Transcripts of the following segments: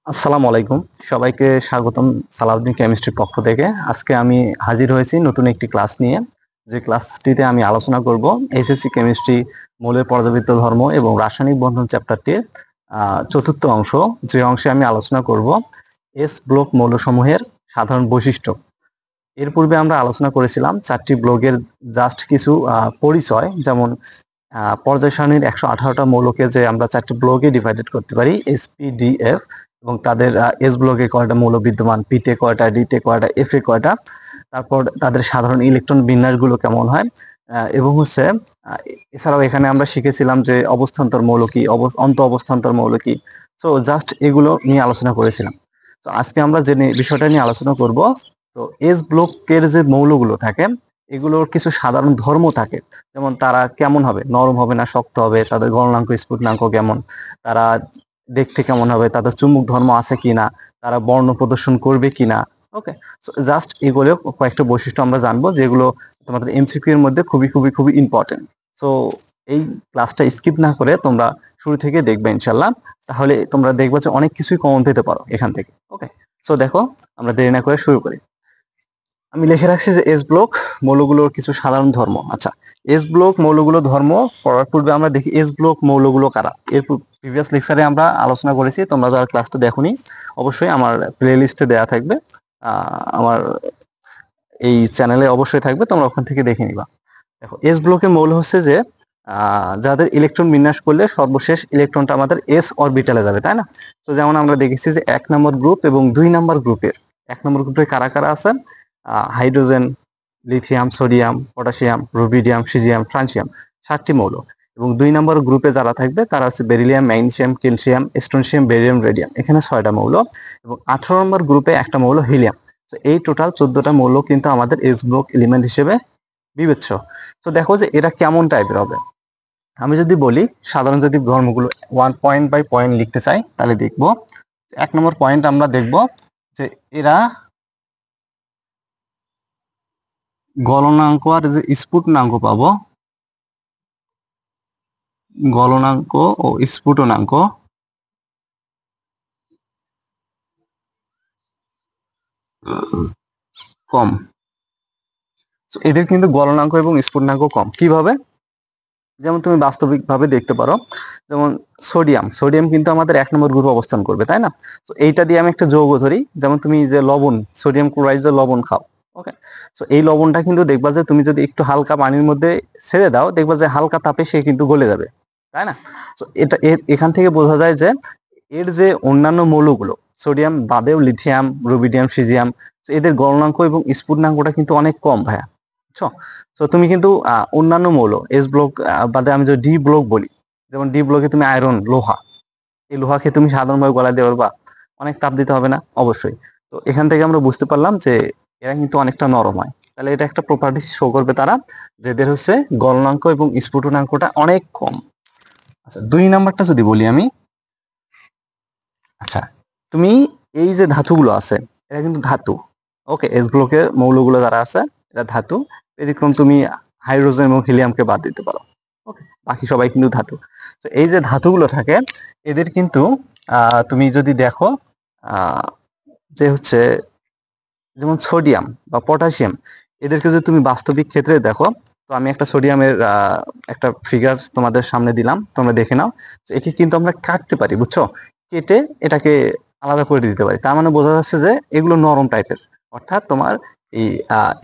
আসসালামু আলাইকুম। সবাইকে স্বাগতম সালাউদ্দিন কেমিস্ট্রির পক্ষ থেকে। আজকে আমি হাজির হয়েছি নতুন একটি ক্লাস নিয়ে। যে ক্লাসটিতে আমি আলোচনা করব এসএসসি কেমিস্ট্রি মৌলের পর্যাবৃত্ত ধর্ম এবং রাসায়নিক বন্ধন চ্যাপ্টারটির চতুর্থ অংশ, যে অংশে আমি আলোচনা করব এস ব্লক মৌলসমূহের সাধারণ বৈশিষ্ট্য। এর পূর্বে আমরা আলোচনা করেছিলাম চারটি ব্লকের জাস্ট কিছু পরিচয়, যেমন পর্যায় সারণীর 118টা মৌলকে যে আমরা চারটি ব্লকে ডিভাইডেড করতে পারি, এসপিডিএফ, এবং তাদের এস ব্লকে কয়টা মৌল বিদ্যমান, পিতে কয়টা, ডিতে কয়টা, এফে কয়টা, তারপর তাদের সাধারণ ইলেকট্রন বিন্যাসগুলো কেমন হয়, এবং হচ্ছে এছাড়াও এখানে আমরা শিখেছিলাম যে অবস্থান্তর মৌল কি, অন্ত অবস্থান্তর মৌল কি। সো জাস্ট এগুলো নিয়ে আলোচনা করেছিলাম। তো আজকে আমরা যে বিষয়টা নিয়ে আলোচনা করব, তো এস ব্লকের যে মৌলগুলো থাকে এগুলোর কিছু সাধারণ ধর্ম থাকে। যেমন তারা কেমন হবে, নরম হবে না শক্ত হবে, তাদের গলনাঙ্ক স্ফুটনাঙ্ক কেমন, তারা দেখতে কেমন হবে, তাদের চুম্বক ধর্ম আছে কিনা, তারা বর্ণ প্রদর্শন করবে কিনা। ওকে, জাস্ট এগুলো কয়েকটা বৈশিষ্ট্য আমরা জানবো, যেগুলো তোমাদের এমসিকিউ এর মধ্যে খুবই খুবই খুবই ইম্পর্টেন্ট। সো এই ক্লাসটা স্কিপ না করে তোমরা শুরু থেকে দেখবে ইনশাল্লাহ। তাহলে তোমরা দেখবে যে অনেক কিছুই কমন পেতে পারো এখান থেকে। ওকে, সো দেখো, আমরা দেরি না করে শুরু করি। আমি লিখে রাখছি যে এস ব্লক মৌলগুলোর কিছু সাধারণ ধর্ম। আচ্ছা, এস ব্লক মৌলগুলো ধর্ম পড়ার পূর্বে আমরা দেখি এস ব্লক মৌলগুলো কারা। এর প্রিভিয়াস লেকচারে আমরা আলোচনা করেছি, তোমরা যারা ক্লাসটা দেখোনি অবশ্যই আমার প্লে লিস্টে দেওয়া থাকবে, আমার এই চ্যানেলে অবশ্যই থাকবে, তোমরা ওখান থেকে দেখে নিবা। দেখো, এস ব্লকের মৌল হচ্ছে যে যাদের ইলেকট্রন বিন্যাস করলে সর্বশেষ ইলেকট্রনটা আমাদের এস অরবিটালে যাবে, তাই না? তো যেমন আমরা দেখেছি যে 1 নম্বর গ্রুপ এবং 2 নম্বর গ্রুপের, 1 নম্বর গ্রুপে কারা কারা আছে, hydrogen, lithium, sodium, potassium, rubidium, caesium, francium, 7টি মৌল। এবং 2 নম্বর গ্রুপে যারা থাকবে তারা হচ্ছে beryllium, magnesium, calcium, strontium, barium, radium, এখানে 6টা মৌল। এবং 18 নম্বর গ্রুপে একটা মৌল হিলিয়াম। তো এই টোটাল 14টা মৌল কিন্তু আমাদের এস ব্লক এলিমেন্ট হিসেবে বিবেচ্য। তো দেখো যে এরা কেমন টাইপের হবে। আমি যদি বলি, সাধারণ যদি ধর্মগুলো ওয়ান পয়েন্ট বাই পয়েন্ট লিখতে চাই, তাহলে দেখবো 1 নম্বর পয়েন্ট আমরা দেখব যে এরা গলনাঙ্ক আর যে স্ফুটনাঙ্ক পাবো, গলনাঙ্ক ও স্ফুটনাঙ্ক কম। এদের কিন্তু গলনাঙ্ক এবং স্ফুটনাঙ্ক কম। কিভাবে? যেমন তুমি বাস্তবিকভাবে দেখতে পারো, যেমন সোডিয়াম, সোডিয়াম কিন্তু আমাদের 1 নম্বর গ্রুপে অবস্থান করবে, তাই না? তো এইটা দিয়ে আমি একটা যৌগ ধরি, যেমন তুমি যে লবণ, সোডিয়াম ক্লোরাইড যে লবণ খাও। ওকে, তো এই লবণটা কিন্তু দেখবা যে তুমি যদি একটু হালকা পানির মধ্যে ছেড়ে দাও, দেখবা যে হালকা তাপে সে কিন্তু গলে যাবে, তাই না? তো এটা এখান থেকে বোঝা যায় যে এর যে অন্যান্য মৌলগুলো, সোডিয়াম বাদেও লিথিয়াম, রুবিডিয়াম, সিজিয়াম, এদের গলনাঙ্ক এবং স্ফুটনাঙ্কটা কিন্তু অনেক কম, ভাইয়া, বুঝছো? তো তুমি কিন্তু অন্যান্য মৌল এস ব্লক বাদে আমি যদি ডি ব্লক বলি, যেমন ডি ব্লকে তুমি আয়রন, লোহা, এই লোহাকে তুমি সাধারণভাবে গলায় দিয়ে পারবা? অনেক তাপ দিতে হবে না? অবশ্যই। তো এখান থেকে আমরা বুঝতে পারলাম যে এরা কিন্তু অনেকটা নরম হয়। তাহলে এটা একটা প্রপার্টি শো করবে তারা, যেদের হচ্ছে গলনাঙ্ক এবং স্ফুটনাঙ্কটা অনেক কম। আচ্ছা, 2 নাম্বারটা যদি বলি আমি, আচ্ছা, তুমি এই যে ধাতুগুলো আছে, এরা কিন্তু ধাতু। ওকে, এস ব্লকের মৌলগুলো যারা আছে এরা ধাতু। এরকম তুমি হাইড্রোজেন এবং হিলিয়ামকে বাদ দিতে পারো। ওকে, বাকি সবাই কিন্তু ধাতু। তো এই যে ধাতুগুলো থাকে, এদের কিন্তু তুমি যদি দেখো, আহ, যে হচ্ছে যেমন সোডিয়াম বা পটাশিয়াম, এদেরকে যদি তুমি বাস্তবিক ক্ষেত্রে দেখো, তো আমি একটা সোডিয়ামের একটা ফিগার তোমাদের সামনে দিলাম, তোমরা দেখে নাও। তো একে কিন্তু আমরা কাটতে পারি, বুঝছো? কেটে এটাকে আলাদা করে দিতে পারি। তার মানে বোঝা যাচ্ছে যে এগুলো নরম টাইপের। অর্থাৎ তোমার এই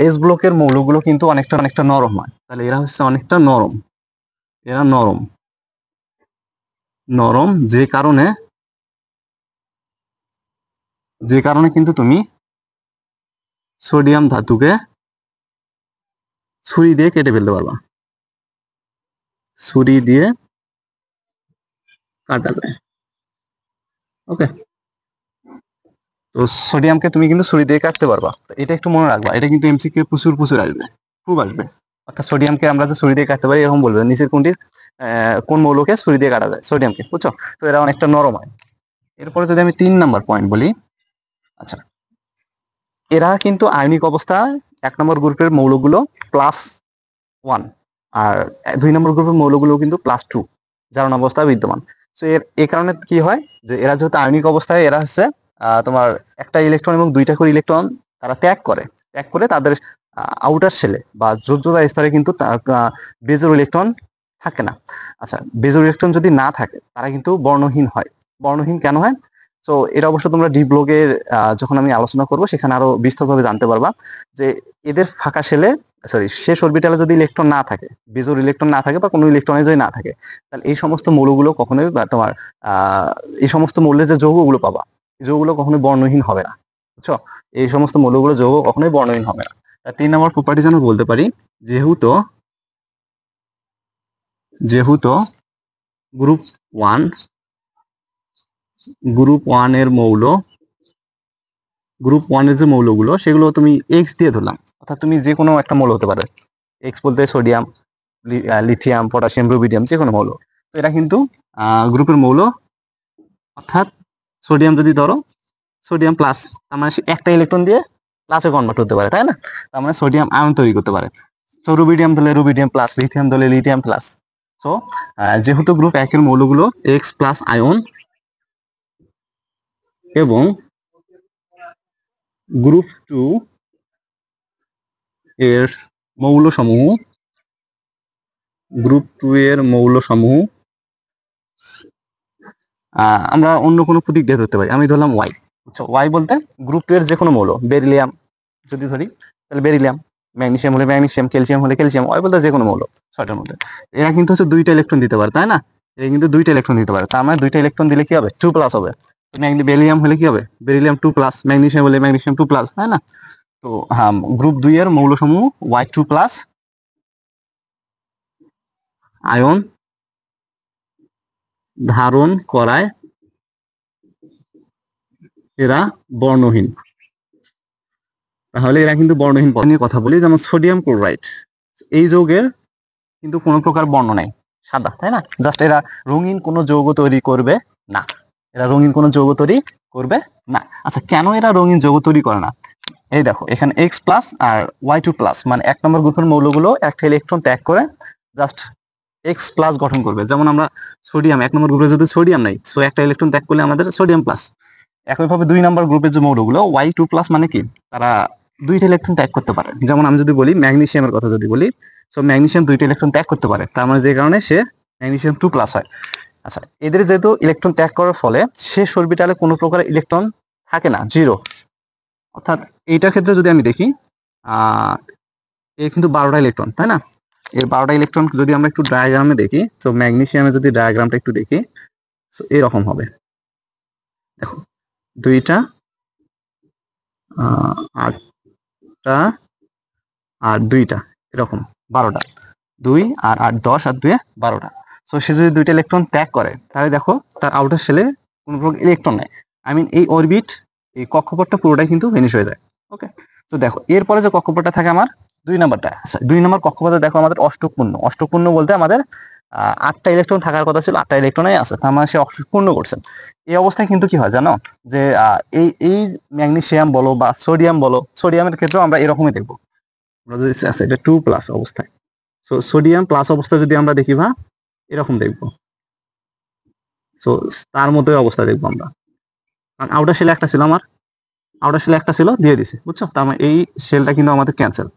এস ব্লকের মৌলগুলো কিন্তু অনেকটা অনেকটা নরম হয়। তাহলে এরা হচ্ছে অনেকটা নরম। এরা নরম, নরম যে কারণে কিন্তু তুমি সোডিয়াম ধাতুকে ছুরি দিয়ে কেটে ফেলতে পারবা। ছুরি দিয়ে কাটা যায়। ওকে, তো সোডিয়ামকে তুমি কিন্তু ছুরি দিয়ে কাটতে পারবা। তো এটা একটু মনে রাখবা, এটা কিন্তু এমসিকিউ প্রচুর প্রচুর আসবে, খুব আসবে। অর্থাৎ সোডিয়ামকে আমরা যে ছুরি দিয়ে কাটতে পারি, এরকম বলবে নিচের কোনটির কোন মৌলকে ছুরি দিয়ে কাটা যায়? সোডিয়ামকে, বুঝছো? তো এরা অনেকটা নরম হয়। এরপরে যদি আমি 3 নাম্বার পয়েন্ট বলি, আচ্ছা, এরা কিন্তু আয়নিক অবস্থায় 1 নম্বর গ্রুপের মৌলগুলো +1, আর 2 নম্বর গ্রুপের মৌলগুলো কিন্তু +2 জারণ অবস্থায় বিদ্যমান। সো এই কারণে কি হয় যে এরা যেহেতু আয়নিক অবস্থায় এরা হচ্ছে তোমার একটা ইলেকট্রন এবং দুইটা করে ইলেকট্রন তারা ত্যাগ করে তাদের আউটার শেলে বা যোজ্যতা স্তরে কিন্তু বেজোর ইলেকট্রন থাকে না। আচ্ছা, বেজোর ইলেকট্রন যদি না থাকে তারা কিন্তু বর্ণহীন হয়। বর্ণহীন কেন হয়? তো এটা অবশ্য তোমরা ডি ব্লগের যখন আমি আলোচনা করব সেখানে আরো বিস্তৃতভাবে জানতে পারবা যে এদের ফাঁকা শেলে শেষ অরবিটালে যদি ইলেকট্রন না থাকে, বেজোর ইলেকট্রন না থাকে বা কোনো ইলেকট্রনে যদি না থাকে, তাহলে এই সমস্ত মৌলগুলো কখনোই তোমার এই সমস্ত মৌলের যে যৌগগুলো পাবা, এই যৌগগুলো কখনোই বর্ণহীন হবে না। বুঝছো? এই সমস্ত মৌলগুলো যৌগ কখনোই বর্ণহীন হবে না। 3 নম্বর প্রপার্টি যেন বলতে পারি, যেহেতু যেহেতু গ্রুপ ওয়ান এর গ্রুপ ওয়ানের যে মৌলগুলো সেগুলো তুমি এক্স দিয়ে ধরলাম, অর্থাৎ তুমি যে কোনো একটা মৌল হতে পারে। এক্স বলতে সোডিয়াম, লিথিয়াম, পটাশিয়াম, রুবিডিয়াম, যে কোনো মৌল। তো এরা কিন্তু গ্রুপের মৌল, অর্থাৎ সোডিয়াম যদি ধরো, সোডিয়াম প্লাস, তার মানে একটা ইলেকট্রন দিয়ে প্লাসে কনভার্ট হতে পারে, তাই না? তার মানে সোডিয়াম আয়ন তৈরি করতে পারে। সো রুবিডিয়াম ধরলে রুবিডিয়াম প্লাস, লিথিয়াম ধরলে লিথিয়াম প্লাস। সো যেহেতু গ্রুপ একের মৌলগুলো এক্স প্লাস আয়ন এবং গ্রুপ টু এর মৌলসমূহ আমরা অন্য কোনো প্রতীক দিয়ে ধরতে পারি। আমি ধরলাম ওয়াই। আচ্ছা, ওয়াই বলতে গ্রুপ টু এর যে কোনো মৌল, বেরিলিয়াম যদি ধরি তাহলে বেরিলিয়াম, ম্যাগনেসিয়াম হলে ম্যাগনেসিয়াম, ক্যালসিয়াম হলে ক্যালসিয়াম, ওয়াই বলতে যে কোনো মৌল ছয়টার মধ্যে। এরা কিন্তু হচ্ছে দুইটা ইলেকট্রন দিতে পারে, তাই না? এরা কিন্তু দুইটা ইলেকট্রন দিতে পারে, তার মানে দুইটা ইলেকট্রন দিলে কি হবে? 2+ হবে। বেরিলিয়াম হলে কি হবে? বেরিলিয়াম 2+, ম্যাগনেসিয়াম হলে ম্যাগনেসিয়াম 2+, তাই না? তো হ্যাঁ, গ্রুপ 2 এর মৌলসমূহ Y2+ আয়ন ধারণ করায় এরা বর্ণহীন। তাহলে এরা কিন্তু বর্ণহীন নিয়ে কথা বলি, যেমন সোডিয়াম ক্লোরাইড, এই যৌগের কিন্তু কোনো প্রকার বর্ণ নাই, সাদা, তাই না? জাস্ট এরা রঙিন কোনো যৌগ তৈরি করবে না। আচ্ছা, কেন এরা রঙিন যৌগ তৈরি করে না? এই দেখো, এখানে X প্লাস আর Y2+, মানে 1 নম্বর গ্রুপের মৌলগুলো একটা ইলেকট্রন ত্যাগ করে জাস্ট X+ গঠন করবে। যেমন আমরা সোডিয়াম 1 নম্বর গ্রুপে যদি সোডিয়াম নাই, সো একটা ইলেকট্রন ত্যাগ করলে আমাদের সোডিয়াম প্লাস। একইভাবে 2 নম্বর গ্রুপের যে মৌলগুলো Y2+ মানে কি, তারা দুইটা ইলেকট্রন ত্যাগ করতে পারে। যেমন আমি যদি বলি ম্যাগনেসিয়ামের কথা যদি বলি, সো ম্যাগনেসিয়াম দুইটা ইলেকট্রন ত্যাগ করতে পারে, তার মানে যে কারণে সে ম্যাগনেসিয়াম 2+ হয়। আচ্ছা, এদের যেহেতু ইলেকট্রন ত্যাগ করার ফলে শেষ অরবিটালে কোনো প্রকার ইলেকট্রন থাকে না, জিরো। অর্থাৎ এইটার ক্ষেত্রে যদি আমি দেখি, এর কিন্তু 12টা ইলেকট্রন, তাই না? এর 12টা ইলেকট্রন যদি আমরা একটু ডায়াগ্রামে দেখি, তো ম্যাগনেসিয়ামে যদি ডায়াগ্রামটা একটু দেখি, তো এরকম হবে। দেখো, দুইটা, 8টা আর দুইটা, এরকম 12টা। 2 আর 8 10 আর 2 12টা। সো সে যদি দুইটা ইলেকট্রন ত্যাগ করে, তাহলে দেখো তার আউটার শেলে কোনো প্রকার ইলেকট্রন নাই। আই মিন এই অরবিট, এই কক্ষপথটা পুরোটাই কিন্তু ভেনিশ হয়ে যায়। ওকে, তো দেখো এরপরে যে কক্ষপথটা থাকে আমার 2 নম্বরটা, 2 নম্বর কক্ষপথে দেখো আমাদের অষ্টকপূর্ণ বলতে আমাদের 8টা ইলেকট্রন থাকার কথা ছিল, 8টা ইলেকট্রনই আছে, তার মানে সে অষ্টকপূর্ণ করছে। এই অবস্থায় কিন্তু কি হয় জানো, যে এই এই ম্যাগনেসিয়াম বলো বা সোডিয়াম বলো, সোডিয়ামের ক্ষেত্রেও আমরা এরকমই দেখবো। আচ্ছা, এটা 2+ অবস্থায়। সো সোডিয়াম প্লাস অবস্থায় যদি আমরা দেখি এরকম দেখবো। সো তার মতোই অবস্থা দেখবো আমরা, কারণ আউটার শেলে একটা ছিল দিয়ে দিছে, বুঝছো? তার মানে এই শেলটা কিন্তু আমাদের ক্যান্সেল।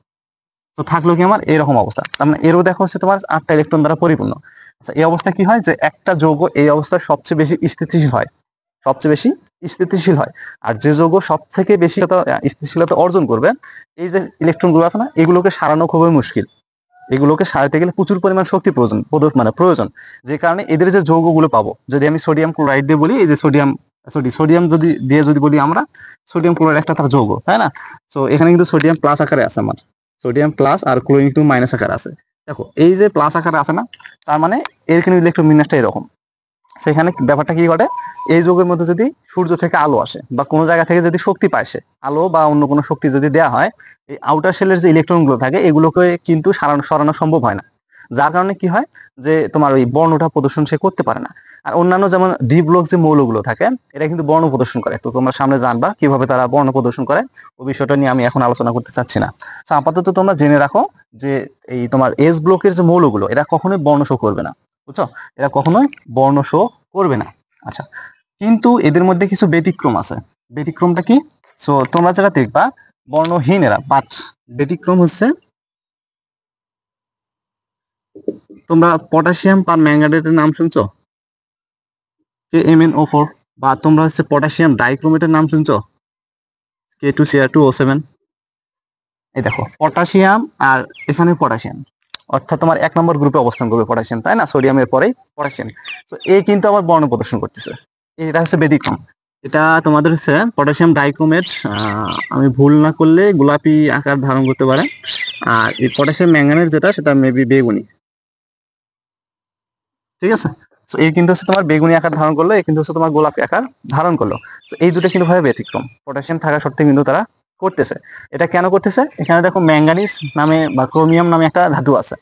তো থাকলো কি আমার এরকম অবস্থা, তার মানে এরও দেখো হচ্ছে তোমার 8টা ইলেকট্রন দ্বারা পরিপূর্ণ। আচ্ছা, এই অবস্থায় কি হয়, যে একটা যৌগ এই অবস্থায় সবচেয়ে বেশি স্থিতিশীল হয়। আর যে যৌগ সব থেকে বেশি স্থিতিশীলতা অর্জন করবে, এই যে ইলেকট্রন গুলো আছে না, এগুলোকে সারানো খুবই মুশকিল। এগুলোকে সারাতে গেলে প্রচুর পরিমাণ শক্তি প্রয়োজন। যে কারণে এদের যে যৌগগুলো পাবো, যদি আমি সোডিয়াম ক্লোরাইড দিয়ে বলি, এই যে সোডিয়াম যদি বলি আমরা, সোডিয়াম ক্লোরাইড একটা তার যৌগ, তাই না? তো এখানে কিন্তু সোডিয়াম প্লাস আকারে আছে আমার, সোডিয়াম প্লাস আর ক্লোরিন কিন্তু মাইনাস আকারে আছে। দেখো এই যে প্লাস আকারে আছে না, তার মানে এর কিন্তু ইলেকট্রন বিন্যাসটা এরকম। সেখানে ব্যাপারটা কি ঘটে, এই যৌগের মধ্যে যদি সূর্য থেকে আলো আসে বা কোনো জায়গা থেকে যদি শক্তি পায়, সে আলো বা অন্য কোনো শক্তি যদি দেওয়া হয়, এই আউটার শেলের যে ইলেকট্রন গুলো থাকে এগুলোকে কিন্তু সরানো সম্ভব হয় না। যার কারণে কি হয়, যে তোমার ওই বর্ণটা প্রদর্শন সে করতে পারে না। আর অন্যান্য যেমন ডি ব্লক যে মৌলগুলো থাকে, এরা কিন্তু বর্ণ প্রদর্শন করে। তো তোমরা সামনে জানবা কিভাবে তারা বর্ণ প্রদর্শন করে, ওই বিষয়টা নিয়ে আমি এখন আলোচনা করতে চাচ্ছি না। তো আপাতত তোমরা জেনে রাখো যে এই তোমার এস ব্লকের যে মৌলগুলো, এরা কখনোই বর্ণ শো করবে না, বুঝছো? এরা কখনোই বর্ণ শো করবে না। আচ্ছা, কিন্তু এদের মধ্যে কিছু ব্যতিক্রম আছে। ব্যতিক্রমটা কি? সো তোমরা যারা দেখবা বর্ণহীন এরা, বাট ব্যতিক্রম হচ্ছে তোমরা পটাশিয়াম পার ম্যাঙ্গানেটের নাম শুনছো, KMnO4, বা তোমরা হচ্ছে পটাশিয়াম ডাইক্রোমেটের নাম শুনছো, K2Cr2O7। এই দেখো পটাশিয়াম আর এখানে পটাশিয়াম, অর্থাৎ তোমার 1 নম্বর গ্রুপে অবস্থান করবে পটাশিয়াম, তাই না? সোডিয়ামের পরেই পটাশিয়াম। তো এ কিন্তু আবার বর্ণ প্রদর্শন করতেছে, এটা হচ্ছে ব্যতিক্রম। এটা তোমাদের হচ্ছে পটাশিয়াম ডাইক্রোমেট, আমি ভুল না করলে গোলাপি আকার ধারণ করতে পারে। আর এই পটাশিয়াম ম্যাঙ্গানেট যেটা, সেটা মেবি বেগুনি। ঠিক আছে, তো এই কিন্তু হচ্ছে তোমার বেগুনি আকার ধারণ করলো, এই কিন্তু হচ্ছে তোমার গোলাপি আকার ধারণ করলো। তো এই দুটো কিন্তু ভাবে ব্যতিক্রম, পটাশিয়াম থাকা সত্ত্বেও কিন্তু তারা করতেছে। এটা কেন করতেছে? এখানে দেখো ম্যাঙ্গানিজ নামে বা ক্রোমিয়াম নামে একটা ধাতু আছে,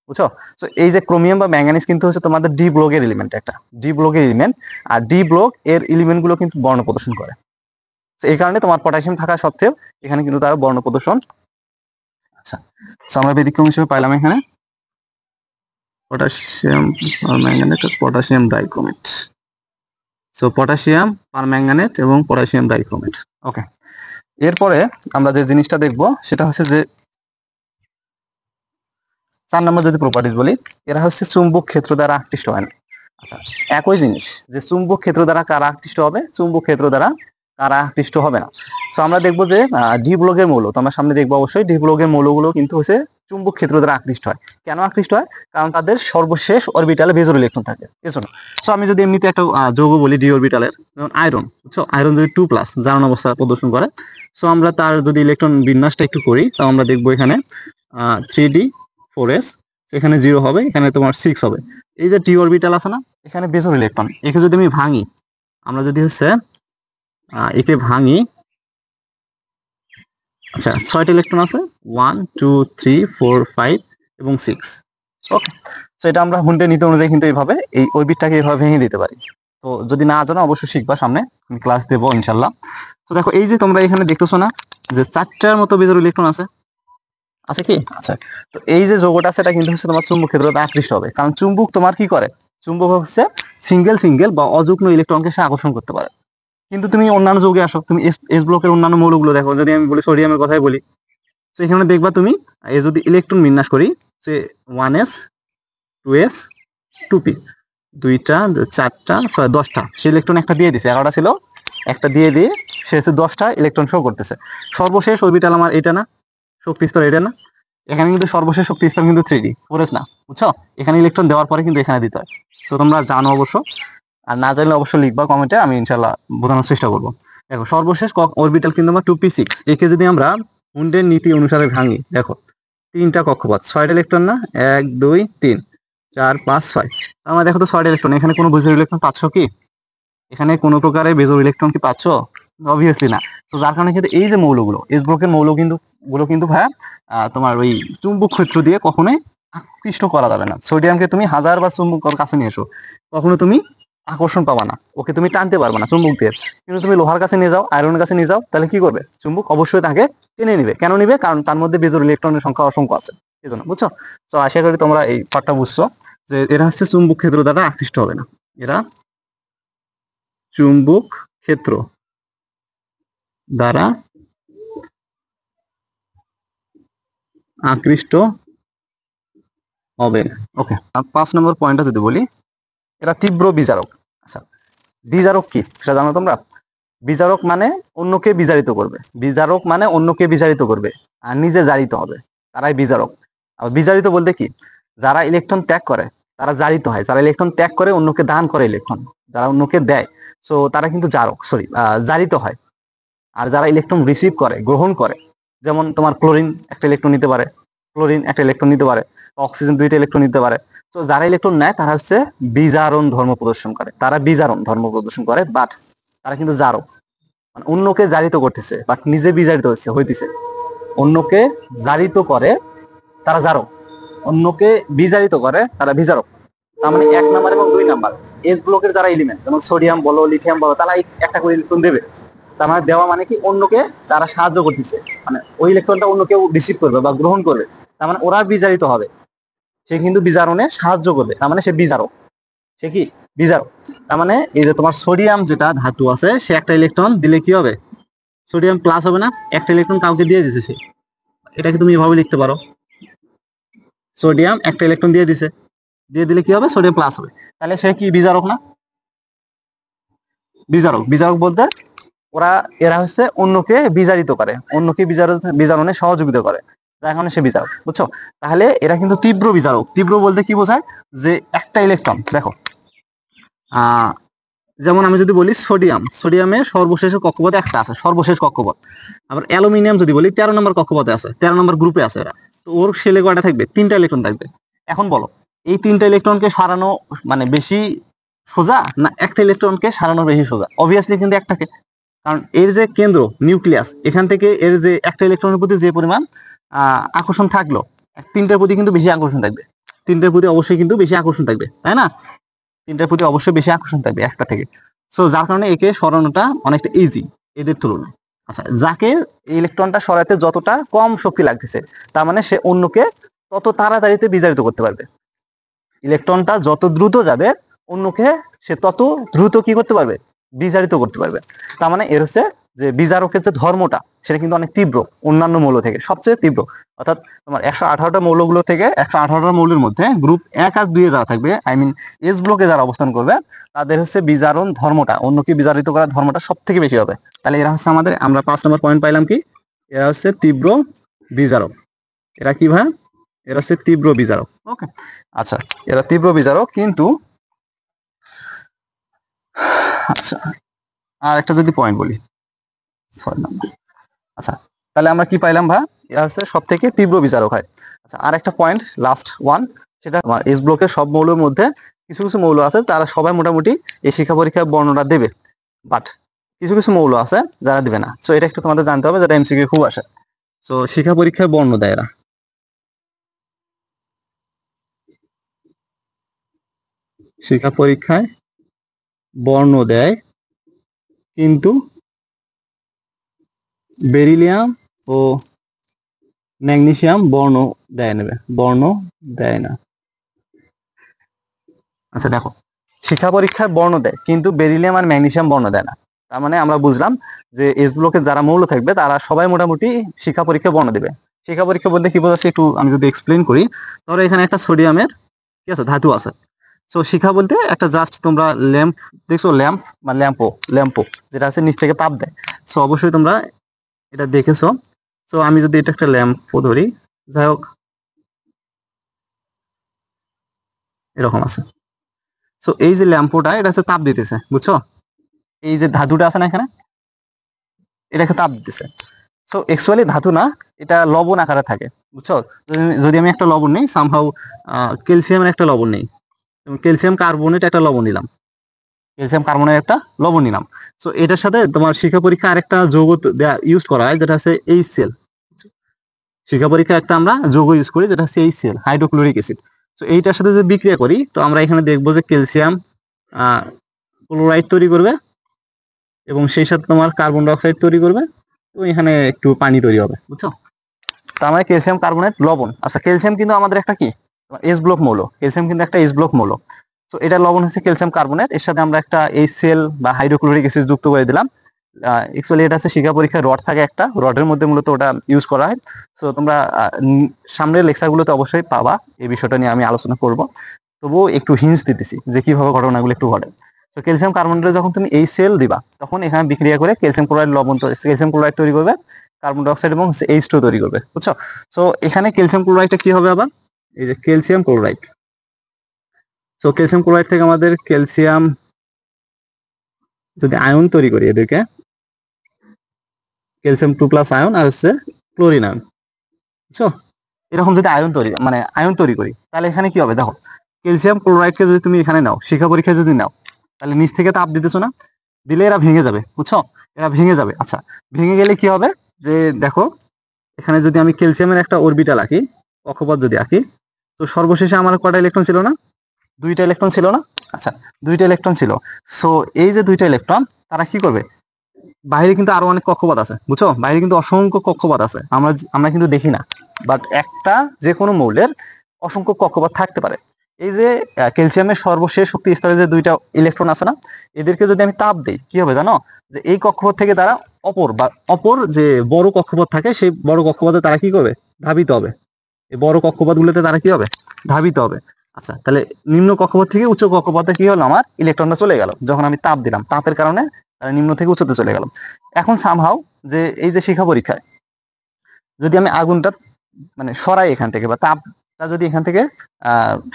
বুঝছো? তো এই যে ক্রোমিয়াম বা ম্যাঙ্গানিজ কিন্তু হচ্ছে তোমাদের ডি ব্লকের এলিমেন্ট, একটা ডি ব্লকের এলিমেন্ট। আর ডি ব্লক এর এলিমেন্ট গুলো কিন্তু বর্ণ প্রদর্শন করে। তো এই কারণে তোমার পটাশিয়াম থাকা সত্ত্বেও এখানে কিন্তু তারা বর্ণ প্রদর্শন। আচ্ছা, তো আমরা ব্যতিক্রম হিসেবে পাইলাম এখানে potassium manganate, potassium dichromate. So potassium permanganate এবং পটাশিয়াম ডাইক্রোমেট। ওকে, এরপরে আমরা যে জিনিসটা দেখব সেটা হচ্ছে যে 4 নম্বর যদি প্রপার্টিজ বলি, এরা হচ্ছে চুম্বক ক্ষেত্র দ্বারা আকৃষ্ট হয় না। আচ্ছা, একই জিনিস যে চুম্বক ক্ষেত্র দ্বারা কারা আকৃষ্ট হবে, চুম্বক ক্ষেত্র দ্বারা কারা আকৃষ্ট হবে না। সো আমরা দেখবো যে ডি ব্লকের মৌল, তো আমরা সামনে দেখবো অবশ্যই ডি ব্লকের মৌলগুলো কিন্তু হচ্ছে চুম্বক ক্ষেত্র দ্বারা আকৃষ্ট হয়। কেন আকৃষ্ট হয়? কারণ তাদের সর্বশেষ অরবিটালে বেজোর ইলেকট্রন থাকে, এজন্য। সো আমি যদি এমনিতে একটা যৌগ বলি ডি অরবিটালের, যেমন আয়রন, বুঝছো? আয়রন যদি 2+ জারণ অবস্থা প্রদর্শন করে, সো আমরা তার যদি ইলেকট্রন বিন্যাসটা একটু করি, তো আমরা দেখবো এখানে 3D4s, এখানে 0 হবে, এখানে তোমার 6 হবে। এই যে টি অরবিটাল আছে না, এখানে বেজোর ইলেকট্রন, একে যদি আমি ভাঙি, আমরা যদি হচ্ছে একে ভাঙি, আচ্ছা 6টা ইলেকট্রন আছে, 1 2 3 4 5 এবং 6। ওকে, তো এটা আমরা হুন্ডে নীতি অনুযায়ী কিন্তু এইভাবে এই অরবিটটাকে এইভাবে ভেঙে দিতে পারি। তো যদি না জানো অবশ্যই শিখবা, সামনে আমি ক্লাস দেবো ইনশাল্লাহ। তো দেখো এই যে তোমরা এখানে দেখতেছো না যে 4টার মতো বেজোর ইলেকট্রন আছে, আছে কি? আচ্ছা, তো এই যে যৌগটা সেটা কিন্তু হচ্ছে তোমার চুম্বক ক্ষেত্রতে আকৃষ্ট হবে, কারণ চুম্বক তোমার কি করে? চুম্বক হচ্ছে সিঙ্গেল সিঙ্গেল বা অযুগ্ম ইলেকট্রনকে সে আকর্ষণ করতে পারে। কিন্তু তুমি অন্যান্য যৌগে আসো, তুমি এস ব্লকের অন্যান্য মৌলগুলো দেখো, যদি আমি বলি সোডিয়ামের কথাই বলি, তো এখানে দেখবা তুমি যদি ইলেকট্রন বিন্যাস করি, সে 1s 2s 2p, 2টা 4টা 6 10টা, সে ইলেকট্রন একটা দিয়ে দিছে, 11টা ছিল, একটা দিয়ে দিয়ে সে হচ্ছে 10টা ইলেকট্রন শো করতেছে। সর্বশেষ অরবিটাল আমার এটা না, শক্তি স্তর এটা না, এখানে কিন্তু সর্বশেষ শক্তি স্তর কিন্তু 3D 4s না, বুঝছো? এখানে ইলেকট্রন দেওয়ার পরে কিন্তু এখানে দিতে হয়। তো তোমরা জানো অবশ্য, আর না জানলে অবশ্যই লিখবা কমেন্টে, আমি ইনশাল্লাহ বোঝানোর চেষ্টা করবো। দেখো সর্বশেষ অরবিটাল কিন্তু আমার 2p6, একে যদি আমরা হুন্ডের নীতি অনুসারে ভাঙি, দেখো 3টা কক্ষপথ, 6টা ইলেকট্রন না, 1 2 3 4 5 6, আমরা দেখো তো 6টা ইলেকট্রন, এখানে কোনো বেজোর ইলেকট্রন পাচ্ছ কি? এখানে কোনো প্রকারের বেজোর ইলেকট্রন কি পাচ্ছ? অবভিয়াসলি না। তো যার কারণে কিন্তু এই যে মৌলগুলো, এস ব্লকের মৌল কিন্তু গুলো কিন্তু ভাইয়া তোমার ওই চুম্বক ক্ষেত্র দিয়ে কখনোই আকৃষ্ট করা যাবে না। সোডিয়ামকে তুমি 1000বার চুম্বক কাছে নিয়ে এসো, কখনো তুমি আকর্ষণ পাবা না, ওকে তুমি টানতে পারবে না চুম্বক দিয়ে। কিন্তু তুমি লোহার কাছে নিয়ে যাও, আয়রনের কাছে নিয়ে যাও, তাহলে কি করবে? চুম্বক অবশ্যই তাকে টেনে নিবে। কেন নিবে? কারণ তার মধ্যে বেজোর ইলেকট্রনের সংখ্যা অসংখ্য আছে, এই জন্য, বুঝছো? তো আশা করি তোমরা এই পার্টটা বুঝছো যে এরা হচ্ছে চুম্বক ক্ষেত্র দ্বারা আকৃষ্ট হবে না, এরা চুম্বক ক্ষেত্র দ্বারা আকৃষ্ট হবে। ওকে, 5 নম্বর পয়েন্টটা যদি বলি, এরা তীব্র বিজারক। আচ্ছা, বিজারক কি সেটা জানো তোমরা? বিজারক মানে অন্যকে বিজারিত করবে, বিজারক মানে অন্যকে বিজারিত করবে আর নিজে জারিত হবে, তারাই বিজারক। আর বিজারিত বলতে কি? যারা ইলেকট্রন ত্যাগ করে তারা জারিত হয়, যারা ইলেকট্রন ত্যাগ করে অন্যকে দান করে ইলেকট্রন, যারা অন্যকে দেয়, সো তারা কিন্তু জারক, সরি জারিত হয়। আর যারা ইলেকট্রন রিসিভ করে, গ্রহণ করে, যেমন তোমার ক্লোরিন একটা ইলেকট্রন নিতে পারে, ক্লোরিন একটা ইলেকট্রন নিতে পারে, অক্সিজেন 2টা ইলেকট্রন নিতে পারে। তো যারা ইলেকট্রন নেয় তারা হচ্ছে বিজারণ ধর্ম প্রদর্শন করে, তারা বিজারণ ধর্ম প্রদর্শন করে, বাট তারা কিন্তু জারক, মানে অন্যকে জারিত করতেছে বাট নিজে বিজারিত হইতেছে। অন্যকে জারিত করে তারা জারক, অন্যকে বিজারিত করে তারা বিজারক। তার মানে 1 নাম্বার এবং 2 নাম্বার এস ব্লকের যারা এলিমেন্ট, যেমন সোডিয়াম বলো লিথিয়াম বলো, তারা একটা করে ইলেকট্রন দেবে। তার মানে দেওয়া মানে কি? অন্যকে তারা সাহায্য করতেছে, মানে ওই ইলেকট্রনটা অন্য কেউ রিসিভ করবে বা গ্রহণ করবে, তার মানে ওরা বিজারিত হবে, সে কিন্তু বিজারণে সাহায্য করবে, তার মানে সে বিজারক, সে কি? বিজারক। তার মানে এই যে তোমার সোডিয়াম যেটা ধাতু আছে, সে একটা ইলেকট্রন দিলে কি হবে, সোডিয়াম প্লাস হবে না, একটা ইলেকট্রন কাউকে দিয়ে দিছে সে, এটাকে তুমি এভাবে লিখতে পারো, সোডিয়াম একটা ইলেকট্রন দিয়ে দিছে, দিয়ে দিলে কি হবে, সোডিয়াম প্লাস হবে। তাহলে সে কি বিজারক না? বিজারক। বিজারক বলতে এরা হচ্ছে অন্যকে বিজারিত করে, অন্যকে বিজারণে সহযোগিতা করে, যার কারণে সে বিজারক, বুঝছো? তাহলে এরা কিন্তু তীব্র বিজারক। তীব্র বলতে কি বোঝায়, যে একটা ইলেকট্রন দেখো, যেমন আমি যদি বলি সোডিয়ামের সর্বশেষ কক্ষপথে একটা আছে, সর্বশেষ কক্ষপথ। আবার অ্যালুমিনিয়াম যদি বলি 13 নম্বর কক্ষপথে আছে, 13 নম্বর গ্রুপে আছে এরা। তো ওর শেলে কয়টা থাকবে, 3টা ইলেকট্রন থাকবে। এখন বলো, এই 3টা ইলেকট্রনকে সারানো মানে বেশি সোজা, না একটা ইলেকট্রনকে সারানো বেশি সোজা? অবভিয়াসলি কিন্তু একটাকে, কারণ এর যে কেন্দ্র নিউক্লিয়াস, এখান থেকে এর যে একটা ইলেকট্রনের প্রতি যে পরিমাণ আকর্ষণ থাকলো, 3টার প্রতি কিন্তু বেশি আকর্ষণ থাকবে, 3টার প্রতি অবশ্যই কিন্তু বেশি আকর্ষণ থাকবে, তাই না? 3টার প্রতি অবশ্যই বেশি আকর্ষণ থাকবে একটা থেকে। সো যার কারণে একে সরানোটা অনেকটা ইজি এদের তুলনায়। আচ্ছা, যাকে ইলেকট্রনটা সরাতে যতটা কম শক্তি লাগতেছে, তার মানে সে অন্যকে তত তাড়াতাড়িতে বিজারিত করতে পারবে। ইলেকট্রনটা যত দ্রুত যাবে, অন্যকে সে তত দ্রুত কি করতে পারবে, বিজারিত করতে পারবে। তার মানে এর হচ্ছে যে বিজারকের যে ধর্মটা, সেটা কিন্তু অনেক তীব্র, অন্যান্য মৌল থেকে সবচেয়ে তীব্র। অর্থাৎ তোমার 118টা মৌলগুলো থেকে 118টা মৌলের মধ্যে গ্রুপ 1 আর 2 এ যারা থাকবে, আই মিন এস ব্লকে যারা অবস্থান করবে, তাদের হচ্ছে বিজারণ ধর্মটা, অন্যকে বিজারিত করার ধর্মটা সব থেকে বেশি হবে। তাহলে এরা হচ্ছে আমাদের, আমরা 5 নম্বর পয়েন্ট পাইলাম কি, এরা হচ্ছে তীব্র বিজারক। এরা কি ভাই, এরা হচ্ছে তীব্র বিজারক। ওকে, আচ্ছা, এরা তীব্র বিজারক। কিন্তু আচ্ছা, আর একটা যদি পয়েন্ট বলি, 6 নম্বর। আচ্ছা, তাহলে আমরা কি পাইলাম ভাই, এরা হচ্ছে সব থেকে তীব্র বিজারক হয়। আচ্ছা, আর একটা পয়েন্ট, লাস্ট ওয়ান, সেটা আমার এস ব্লকের সব মৌলের মধ্যে কিছু কিছু মৌল আছে, তারা সবাই মোটামুটি এই শিক্ষা পরীক্ষায় বর্ণনা দেবে, বাট কিছু কিছু মৌল আছে যারা দিবে না। সো এটা একটু তোমাদের জানতে হবে, যেটা এমসিকিউ খুব আসে। সো শিক্ষা পরীক্ষায় বর্ণ দেয় এরা, শিক্ষা পরীক্ষায় বর্ণ দেয়, কিন্তু বেরিলিয়াম ও ম্যাগনেসিয়াম বর্ণ নেবে, বর্ণ দেয় না। আচ্ছা দেখো, শিক্ষা পরীক্ষায় বর্ণ দেয়, কিন্তু বেরিলিয়াম আর ম্যাগনেসিয়াম বর্ণ দেয় না। তার মানে আমরা বুঝলাম যে এস ব্লকে যারা মৌল থাকবে, তারা সবাই মোটামুটি শিক্ষা পরীক্ষা বর্ণ দেবে। শিক্ষা পরীক্ষা বলতে কি বোঝাচ্ছে একটু আমি যদি এক্সপ্লেন করি, ধরো এখানে একটা সোডিয়ামের কি আছে, ধাতু আছে। সো শিখা বলতে একটা জাস্ট তোমরা ল্যাম্প দেখছো, ল্যাম্প বা ল্যাম্পো যেটা আছে নিচ থেকে তাপ দেয়। সো অবশ্যই তোমরা এটা দেখেছো। সো আমি যদি এটা একটা ল্যাম্পো ধরি, যাই হোক এরকম আছে। সো এই যে ল্যাম্পোটা, এটা হচ্ছে তাপ দিতেছে, বুঝছো? এই যে ধাতুটা আছে না এখানে, এটাকে তাপ দিতেছে। সো অ্যাকচুয়ালি ধাতু না, এটা লবণ আকারে থাকে, বুঝছো? যদি আমি একটা লবণ নেই, সামহাউ ক্যালসিয়ামের একটা লবণ নেই, ক্যালসিয়াম কার্বনেট একটা লবণ নিলাম, ক্যালসিয়াম কার্বনের একটা লবণ নিলাম। সো এটার সাথে তোমার শিক্ষা পরীক্ষা আরেকটা যৌগ ইউজ করা হয়, যেটা হচ্ছে HCl। শিক্ষা পরীক্ষা একটা আমরা যৌগ ইউজ করি, যেটা হচ্ছে HCl, হাইড্রোক্লোরিক অ্যাসিড। তো এইটার সাথে যদি বিক্রিয়া করি, তো আমরা এখানে দেখবো যে ক্যালসিয়াম ক্লোরাইড তৈরি করবে, এবং সেই সাথে তোমার কার্বন ডাইঅক্সাইড তৈরি করবে, তো এখানে একটু পানি তৈরি হবে, বুঝছো? তার মানে ক্যালসিয়াম কার্বনেট লবণ। আচ্ছা, ক্যালসিয়াম কিন্তু আমাদের একটা কি, এস ব্লক মৌল, ক্যালসিয়াম কিন্তু একটা এস ব্লক মৌল। তো এটা লবণ হচ্ছে ক্যালসিয়াম কার্বনেট, এর সাথে আমরা একটা HCl বা হাইড্রোক্লোরিক অ্যাসিড যুক্ত করে দিলাম। অ্যাকচুয়ালি এটা হচ্ছে শিক্ষা পরীক্ষায় রড থাকে একটা, রডের মধ্যে মূলত ওটা ইউজ করা হয়। সো তোমরা সামনের লেকচারগুলোতে অবশ্যই পাবা, এই বিষয়টা নিয়ে আমি আলোচনা করব। তবুও একটু হিন্টস দিতেছি যে কিভাবে ঘটনাগুলো একটু ঘটে। তো ক্যালসিয়াম কার্বনেটে যখন তুমি HCl দিবা, তখন এখানে বিক্রিয়া করে ক্যালসিয়াম ক্লোরাইড লবণ, ক্যালসিয়াম ক্লোরাইড তৈরি করবে, কার্বন ডাইঅক্সাইড এবং H2 তৈরি করবে, বুঝছো? সো এখানে ক্যালসিয়াম ক্লোরাইডটা কি হবে আবার, এই যে calcium chloride. So calcium chloride থেকে আমাদের ক্যালসিয়াম যদি আয়ন তৈরি করি, এদেরকে ক্যালসিয়াম 2+ আয়ন আর হচ্ছে ক্লোরিন আয়ন, বুঝছো? এরকম যদি আয়ন তৈরি মানে আয়ন তৈরি করি, তাহলে এখানে কি হবে দেখো, ক্যালসিয়াম ক্লোরাইডকে যদি তুমি এখানে নাও, শিক্ষা পরীক্ষায় যদি নাও, তাহলে নিচ থেকে তাপ দিতেছো না, দিলে এরা ভেঙে যাবে, বুঝছো? এরা ভেঙে যাবে। আচ্ছা, ভেঙে গেলে কি হবে, যে দেখো এখানে যদি আমি ক্যালসিয়ামের একটা অরবিটাল আঁকি, কক্ষপথ যদি আঁকি, তো সর্বশেষে আমার কয়টা ইলেকট্রন ছিল না, 2টা ইলেকট্রন ছিল না? আচ্ছা, 2টা ইলেকট্রন ছিল। সো এই যে 2টা ইলেকট্রন, তারা কি করবে, বাইরে কিন্তু আরো অনেক কক্ষপথ আছে, বুঝছো? বাইরে কিন্তু অসংখ্য কক্ষপথ আছে, আমরা আমরা কিন্তু দেখি না, বাট একটা যে কোনো মৌলের অসংখ্য কক্ষপথ থাকতে পারে। এই যে ক্যালসিয়ামের সর্বশেষ শক্তি স্তরে যে দুইটা ইলেকট্রন আছে না, এদেরকে যদি আমি তাপ দিই কি হবে জানো, যে এই কক্ষপথ থেকে তারা অপর যে বড় কক্ষপথ থাকে সেই বড় কক্ষপথে তারা কি করবে, ধাবিত হবে। এই বড় কক্ষপথগুলোতে তারা কি হবে, ধাবিত হবে। আচ্ছা, তাহলে নিম্ন কক্ষপথ থেকে উচ্চ কক্ষপথে কি হলো, আমার ইলেকট্রনটা চলে গেল যখন আমি তাপ দিলাম, তাপের কারণে নিম্ন থেকে উচ্চতে চলে গেল। এখন সামহাও যে এই যে শিখা পরীক্ষায় যদি আমি আগুনটা মানে সরাই এখান থেকে, বা তাপটা যদি এখান থেকে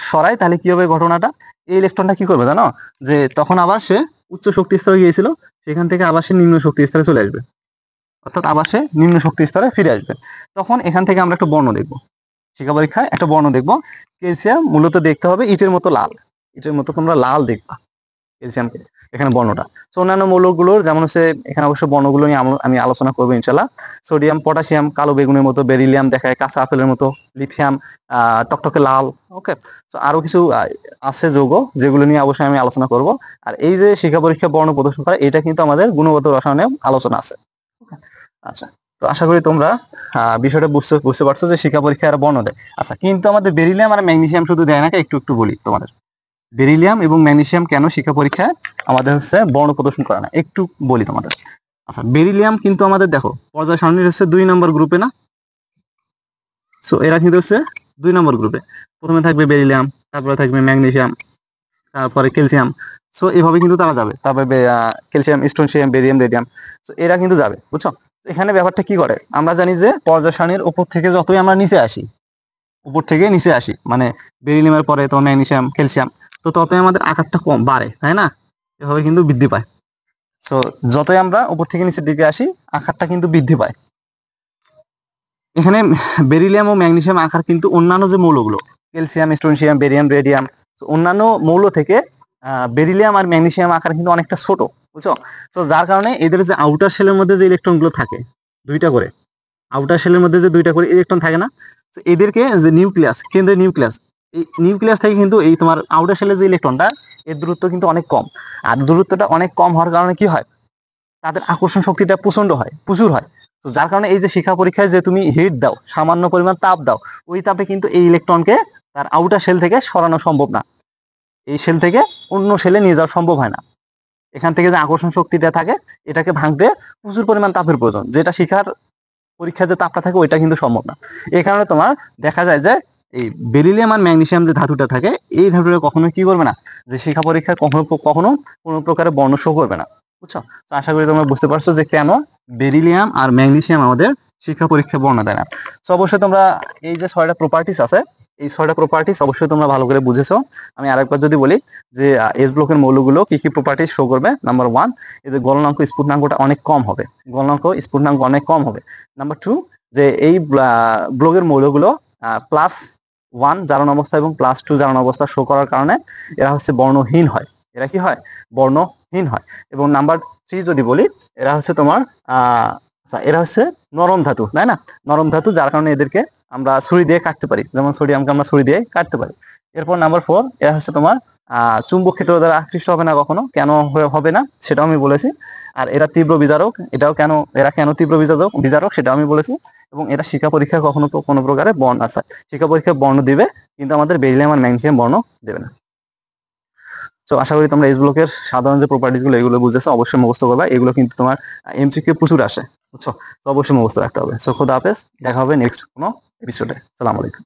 সরাই, তাহলে কি হবে ঘটনাটা, এই ইলেকট্রনটা কি করবে জানো, যে তখন আবার সে উচ্চ শক্তি স্তরে গিয়েছিল, সেখান থেকে আবার সে নিম্ন শক্তি স্তরে চলে আসবে, অর্থাৎ আবার সে নিম্ন শক্তি স্তরে ফিরে আসবে। তখন এখান থেকে আমরা একটা বর্ণ দেখবো, শিক্ষা পরীক্ষায় একটা বর্ণ দেখবো। ক্যালসিয়াম মূলত দেখতে হবে ইটের মতো লাল, ইটের মতো তোমরা লাল দেখবা ক্যালসিয়ামকে, এখানে বর্ণটা। তো অন্যান্য মৌলগুলোর যেমন হচ্ছে, এখানে অবশ্য বর্ণগুলো নিয়ে আমি আলোচনা করবো ইনশাল্লাহ। সোডিয়াম, পটাশিয়াম কালো বেগুনের মতো, বেরিলিয়াম দেখায় কাঁচা আপেলের মতো, লিথিয়াম টকটকে লাল। ওকে, তো আরো কিছু আছে যৌগ, যেগুলো নিয়ে অবশ্যই আমি আলোচনা করব। আর এই যে শিক্ষা পরীক্ষা বর্ণ প্রদর্শন করা, এটা কিন্তু আমাদের গুণগত রসায়নে আলোচনা আছে। আচ্ছা, তো আশা করি তোমরা বিষয়টা বুঝতে পারছো যে শিক্ষা পরীক্ষা আর বর্ণ দেয়। আচ্ছা, কিন্তু আমাদের বেরিলিয়াম আর ম্যাগনেসিয়াম শুধু দেয় না, একটু একটু বলি তোমাদের। বেরিলিয়াম এবং ম্যাগনেসিয়াম কেন শিক্ষা পরীক্ষায় আমাদের হচ্ছে বর্ণ প্রদর্শন করে না, একটু বলি তোমাদের। আচ্ছা, বেরিলিয়াম কিন্তু আমাদের দেখো পর্যায় সারণীর হচ্ছে 2 নম্বর গ্রুপে না, সো এরা কিন্তু হচ্ছে 2 নম্বর গ্রুপে। প্রথমে থাকবে বেরিলিয়াম, তারপরে থাকবে ম্যাগনেসিয়াম, তারপরে ক্যালসিয়াম। সো এভাবে কিন্তু তারা যাবে, তারপরে ক্যালসিয়াম, স্ট্রোনশিয়াম, বেরিয়াম, রেডিয়াম। সো এরা কিন্তু যাবে, বুঝছো। এখানে ব্যাপারটা কি করে, আমরা জানি যে পর্যায় সারণীর উপর থেকে যতই আমরা নিচে আসি, উপর থেকে নিচে আসি মানে বেরিলিয়ামের পরে তো ম্যাগনেসিয়াম, ক্যালসিয়াম, তো ততই আমাদের আকারটা কম বাড়ে, তাই না? এভাবে কিন্তু বৃদ্ধি পায়। সো যতই আমরা উপর থেকে নিচের দিকে আসি, আকারটা কিন্তু বৃদ্ধি পায়। এখানে বেরিলিয়াম ও ম্যাগনেসিয়াম আকার কিন্তু অন্যান্য যে মৌলগুলো, ক্যালসিয়াম, স্ট্রোনশিয়াম, বেরিয়াম, রেডিয়াম, অন্যান্য মৌল থেকে বেরিলিয়াম আর ম্যাগনেসিয়াম আকার কিন্তু অনেকটা ছোট, বুঝছো। তো যার কারণে এদের যে আউটার শেলের মধ্যে যে ইলেকট্রনগুলো থাকে, দুইটা করে আউটার শেলের মধ্যে যে দুইটা করে ইলেকট্রন থাকে না, তো এদেরকে যে নিউক্লিয়াস, কেন্দ্রের নিউক্লিয়াস, এই নিউক্লিয়াস থেকে কিন্তু এই তোমার আউটার শেলের যে ইলেকট্রনটা, এর দূরত্ব কিন্তু অনেক কম। আর দূরত্বটা অনেক কম হওয়ার কারণে কি হয়, তাদের আকর্ষণ শক্তিটা প্রচুর হয়। তো যার কারণে এই যে শিক্ষা পরীক্ষায় যে তুমি হিট দাও, সামান্য পরিমাণ তাপ দাও, ওই তাপে কিন্তু এই ইলেকট্রনকে তার আউটার শেল থেকে সরানো সম্ভব না, এই শেল থেকে অন্য শেলে নিয়ে যাওয়া সম্ভব হয় না। এখান থেকে যে আকর্ষণ শক্তিটা থাকে, এটাকে ভাঙতে প্রচুর পরিমাণ তাপের প্রয়োজন, যেটা শিখার পরীক্ষায় যে তাপটা থাকে ওইটা কিন্তু সম্ভব না। এই কারণে তোমার দেখা যায় যে এই বেরিলিয়াম আর ম্যাগনেসিয়াম যে ধাতুটা থাকে, এই ধাতুটা কখনো কি করবে না, যে শিক্ষা পরীক্ষায় কখনো কখনো কোনো প্রকারের বর্ণ শো করবে না, বুঝছো। তো আশা করি তোমরা বুঝতে পারছো যে কেন বেরিলিয়াম আর ম্যাগনেসিয়াম আমাদের শিক্ষা পরীক্ষায় বর্ণ দেয় না। তো অবশ্যই তোমরা এই যে 6টা প্রপার্টিস আছে, এই 6টা প্রপার্টিস অবশ্যই তোমরা ভালো করে বুঝেছো। আমি আরেকবার যদি বলি যে এস ব্লকের মৌলগুলো কি কি প্রপার্টিস শো করবে। নাম্বার 1, এদের গলনাঙ্ক স্ফুটনাঙ্কটা অনেক কম হবে, গলনাঙ্ক স্ফুটনাঙ্ক অনেক কম হবে। নাম্বার 2, যে এই ব্লকের মৌলগুলো +1 জারণ অবস্থা এবং +2 জারণ অবস্থা শো করার কারণে এরা হচ্ছে বর্ণহীন হয়, এরা কি হয়, বর্ণহীন হয়। এবং নাম্বার 3 যদি বলি, এরা হচ্ছে তোমার এরা হচ্ছে নরম ধাতু, তাই না, নরম ধাতু, যার কারণে এদেরকে আমরা ছুরি দিয়ে কাটতে পারি, যেমন সোডিয়ামকে আমরা ছুরি দিয়ে কাটতে পারি। এরপর নাম্বার 4, এরা হচ্ছে তোমার চুম্বক ক্ষেত্র দ্বারা আকৃষ্ট হবে না কখনো, কেন হবে না সেটাও আমি বলেছি। আর এরা তীব্র বিজারক, এরা কেন তীব্র বিজারক সেটাও আমি বলেছি। এবং এরা শিক্ষা পরীক্ষায় কখনো কোনো প্রকারে বর্ণ আছে, শিক্ষা পরীক্ষায় বর্ণ দিবে, কিন্তু আমাদের বেরিলিয়াম আর ম্যাগনেসিয়াম বর্ণ দেবে না। তো আশা করি তোমরা এস ব্লকের সাধারণ যে প্রপার্টিস গুলো এগুলো বুঝেছো, অবশ্যই মুখস্থ করবা, এগুলো কিন্তু তোমার এমসিকিউ প্রচুর আসে, বুঝছো। তো অবশ্যই মুখস্থ রাখতে হবে। সো খোদা হাফেজ, দেখা হবে নেক্সট কোনো এপিসোডে। আসসালামু আলাইকুম।